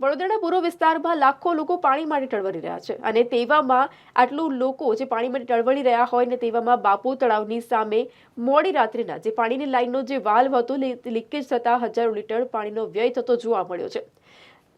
વડોદરાના પૂર્વ વિસ્તારમાં લાખો લોકો પાણી માટે ટળવળી રહ્યા છે અને તેવામાં આટલું લોકો જે પાણી માટે ટળવળી રહ્યા હોય ને તેવામાં બાપુ તળાવની સામે મોડી રાત્રિના જે પાણીની લાઈનનો જે વાલ્વ હતો લીકેજ થતા હજારો લીટર પાણીનો વ્યય થતો જોવા મળ્યો છે।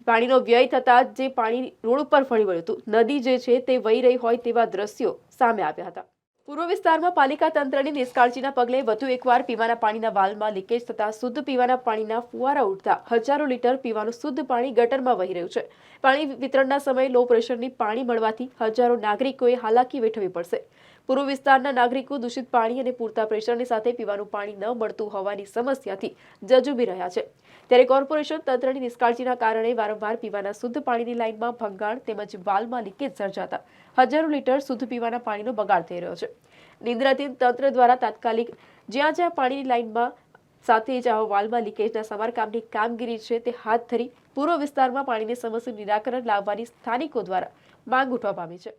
પાણીનો વ્યય થતા જે પાણી રોડ ઉપર ફરી વળ્યું હતું, નદી જે છે તે વહી રહી હોય તેવા દ્રશ્યો સામે આવ્યા હતા। પૂર્વ વિસ્તારમાં પાલિકા તંત્રની નિષ્કાળજીના પગલે વધુ એકવાર પીવાના પાણીના વાલ્વમાં લીકેજ થતા શુદ્ધ પીવાના પાણીના ફુવારા ઉડતા હજારો લીટર પીવાનું શુદ્ધ પાણી ગટરમાં વહી રહ્યું છે। પાણી વિતરણના સમયે લો પ્રેશરની પાણી મળવાથી હજારો નાગરિકોએ હાલાકી વેઠવી પડશે। પૂર્વ વિસ્તારના નાગરિકો દૂષિત પાણી અને પૂરતા પ્રેશરની સાથે પીવાનું પાણી ન મળતું હોવાની સમસ્યાથી જજુમી રહ્યા છે। ત્યારે કોર્પોરેશન તંત્રની નિષ્કાળજીના કારણે વારંવાર પીવાના શુદ્ધ પાણીની લાઇનમાં ભંગાણ તેમજ વાલ્વમાં લીકેજ સર્જાતા હજારો લીટર શુદ્ધ પીવાના પાણીનો બગાડ થઈ રહ્યો છે। નિંદ્રાધીન તંત્ર દ્વારા તાત્કાલિક જ્યાં પાણીની લાઇનમાં સાથે જ વાલ્વમાં લીકેજના સમારકામની કામગીરી છે તે હાથ ધરી પૂર્વ વિસ્તારમાં પાણીની સમસ્યાનું નિરાકરણ લાવવાની સ્થાનિકો દ્વારા માંગ ઉઠવા પામી છે।